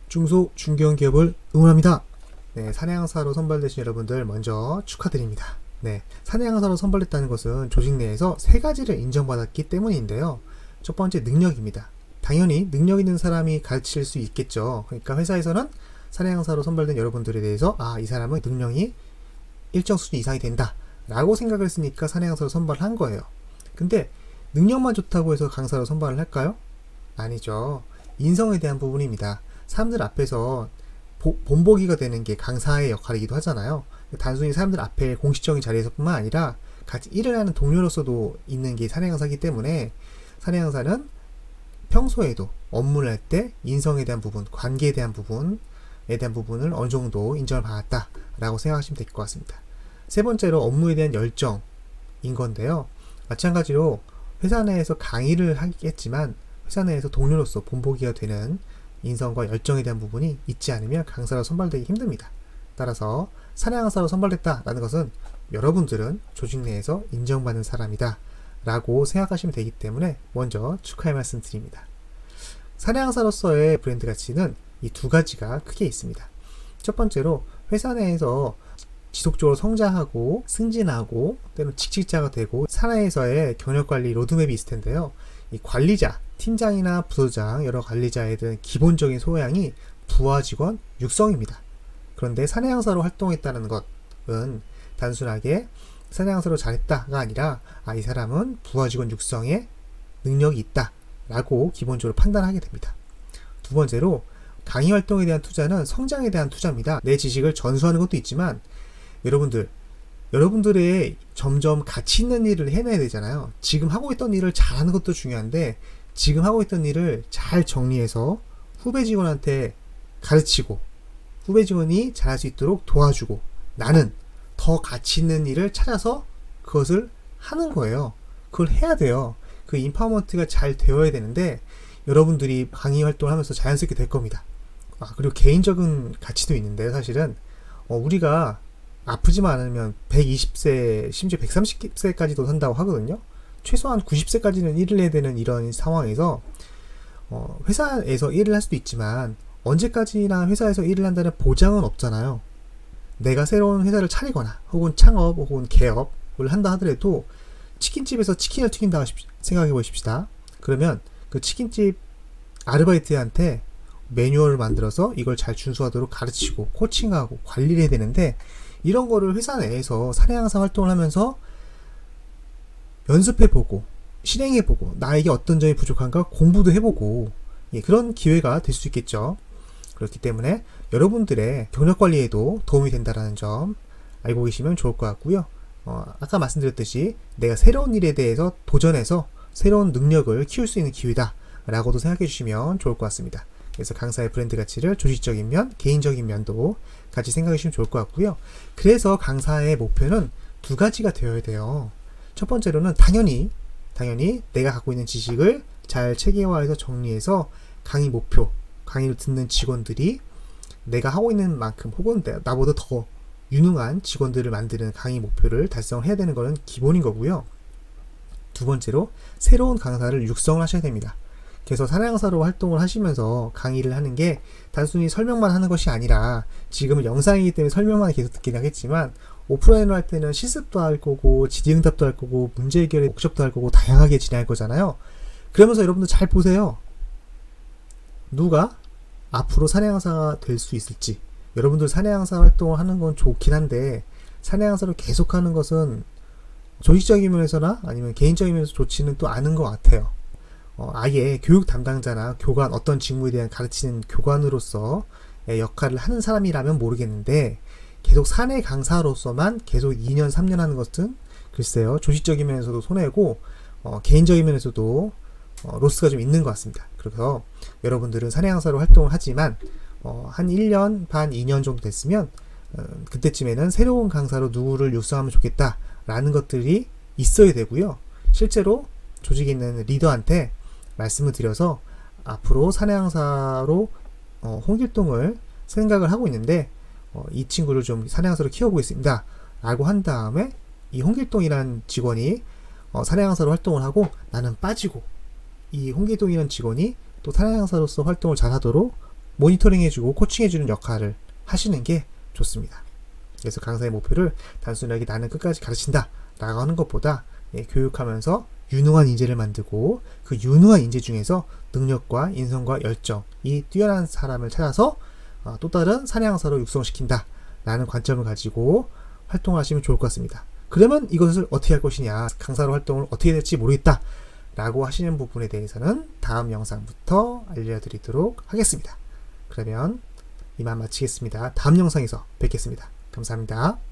중소, 중견 기업을 응원합니다. 네, 사내항사로 선발되신 여러분들 먼저 축하드립니다. 네, 사내항사로 선발됐다는 것은 조직 내에서 세 가지를 인정받았기 때문인데요. 첫 번째, 능력입니다. 당연히 능력 있는 사람이 가르칠 수 있겠죠. 그러니까 회사에서는 사내항사로 선발된 여러분들에 대해서 이 사람은 능력이 일정 수준 이상이 된다 라고 생각을 했으니까 사내항사로 선발을 한 거예요. 근데 능력만 좋다고 해서 강사로 선발을 할까요? 아니죠. 인성에 대한 부분입니다. 사람들 앞에서 본보기가 되는 게 강사의 역할이기도 하잖아요. 단순히 사람들 앞에 공식적인 자리에서 뿐만 아니라 같이 일을 하는 동료로서도 있는 게 사내강사이기 때문에 사내강사는 평소에도 업무를 할 때 인성에 대한 부분, 관계에 대한 부분을 어느 정도 인정을 받았다라고 생각하시면 될 것 같습니다. 세 번째로 업무에 대한 열정인 건데요. 마찬가지로 회사 내에서 강의를 하겠지만 회사 내에서 동료로서 본보기가 되는 인성과 열정에 대한 부분이 있지 않으면 강사로 선발되기 힘듭니다. 따라서 사내강사로 선발됐다라는 것은 여러분들은 조직 내에서 인정받는 사람이다 라고 생각하시면 되기 때문에 먼저 축하의 말씀 드립니다. 사내강사로서의 브랜드 가치는 이 두 가지가 크게 있습니다. 첫 번째로 회사 내에서 지속적으로 성장하고 승진하고 때로는 직책자가 되고 사내에서의 경력관리 로드맵이 있을 텐데요. 이 관리자, 팀장이나 부서장, 여러 관리자에 대한 기본적인 소양이 부하 직원 육성입니다. 그런데 사내강사로 활동했다는 것은 단순하게 사내강사로 잘했다가 아니라 이 사람은 부하 직원 육성에 능력이 있다 라고 기본적으로 판단하게 됩니다. 두 번째로 강의 활동에 대한 투자는 성장에 대한 투자입니다. 내 지식을 전수하는 것도 있지만 여러분들의 점점 가치 있는 일을 해내야 되잖아요. 지금 하고 있던 일을 잘하는 것도 중요한데 지금 하고 있던 일을 잘 정리해서 후배 직원한테 가르치고 후배 직원이 잘할 수 있도록 도와주고 나는 더 가치 있는 일을 찾아서 그것을 하는 거예요. 그걸 해야 돼요. 그 인파워먼트가 잘 되어야 되는데 여러분들이 강의 활동을 하면서 자연스럽게 될 겁니다. 그리고 개인적인 가치도 있는데요. 사실은 우리가 아프지만 않으면 120세 심지어 130세까지도 산다고 하거든요. 최소한 90세까지는 일을 해야 되는 이런 상황에서 회사에서 일을 할 수도 있지만 언제까지나 회사에서 일을 한다는 보장은 없잖아요. 내가 새로운 회사를 차리거나 혹은 창업 혹은 개업을 한다 하더라도 치킨집에서 치킨을 튀긴다고 생각해 보십시다. 그러면 그 치킨집 아르바이트한테 매뉴얼을 만들어서 이걸 잘 준수하도록 가르치고 코칭하고 관리를 해야 되는데 이런 거를 회사 내에서 사내강사 활동을 하면서 연습해보고 실행해보고 나에게 어떤 점이 부족한가 공부도 해보고 그런 기회가 될 수 있겠죠. 그렇기 때문에 여러분들의 경력관리에도 도움이 된다는 점 알고 계시면 좋을 것 같고요. 아까 말씀드렸듯이 내가 새로운 일에 대해서 도전해서 새로운 능력을 키울 수 있는 기회다 라고도 생각해 주시면 좋을 것 같습니다. 그래서 강사의 브랜드 가치를 조직적인 면, 개인적인 면도 같이 생각해 주시면 좋을 것 같고요. 그래서 강사의 목표는 두 가지가 되어야 돼요. 첫 번째로는 당연히 내가 갖고 있는 지식을 잘 체계화해서 정리해서 강의 목표, 강의를 듣는 직원들이 내가 하고 있는 만큼 혹은 나보다 더 유능한 직원들을 만드는 강의 목표를 달성을 해야 되는 것은 기본인 거고요. 두 번째로 새로운 강사를 육성을 하셔야 됩니다. 그래서 사내강사로 활동을 하시면서 강의를 하는 게 단순히 설명만 하는 것이 아니라 지금은 영상이기 때문에 설명만 계속 듣긴 하겠지만 오프라인으로 할 때는 실습도 할 거고 질의응답도 할 거고 문제 해결의 워크숍도 할 거고 다양하게 진행할 거잖아요. 그러면서 여러분들 잘 보세요. 누가 앞으로 사내강사가 될 수 있을지. 여러분들 사내강사 활동을 하는 건 좋긴 한데 사내강사를 계속하는 것은 조직적인 면에서나 아니면 개인적인 면에서 좋지는 또 않은 것 같아요. 아예 교육 담당자나 교관, 어떤 직무에 대한 가르치는 교관으로서 역할을 하는 사람이라면 모르겠는데 계속 사내 강사로서만 계속 2년, 3년 하는 것은 글쎄요, 조직적인 면에서도 손해고 개인적인 면에서도 로스가 좀 있는 것 같습니다. 그래서 여러분들은 사내 강사로 활동을 하지만 한 1년 반, 2년 정도 됐으면 그때쯤에는 새로운 강사로 누구를 육성하면 좋겠다 라는 것들이 있어야 되고요. 실제로 조직에 있는 리더한테 말씀을 드려서 앞으로 사내강사로 홍길동을 생각을 하고 있는데 이 친구를 좀 사내강사로 키워보겠습니다 라고 한 다음에 이 홍길동이라는 직원이 사내강사로 활동을 하고 나는 빠지고 이 홍길동이라는 직원이 또 사내강사로서 활동을 잘 하도록 모니터링해주고 코칭해주는 역할을 하시는 게 좋습니다. 그래서 강사의 목표를 단순하게 나는 끝까지 가르친다 라고 하는 것보다 교육하면서 유능한 인재를 만들고 그 유능한 인재 중에서 능력과 인성과 열정이 뛰어난 사람을 찾아서 또 다른 사냥사로 육성시킨다 라는 관점을 가지고 활동하시면 좋을 것 같습니다. 그러면 이것을 어떻게 할 것이냐, 강사로 활동을 어떻게 될지 모르겠다 라고 하시는 부분에 대해서는 다음 영상부터 알려드리도록 하겠습니다. 그러면 이만 마치겠습니다. 다음 영상에서 뵙겠습니다. 감사합니다.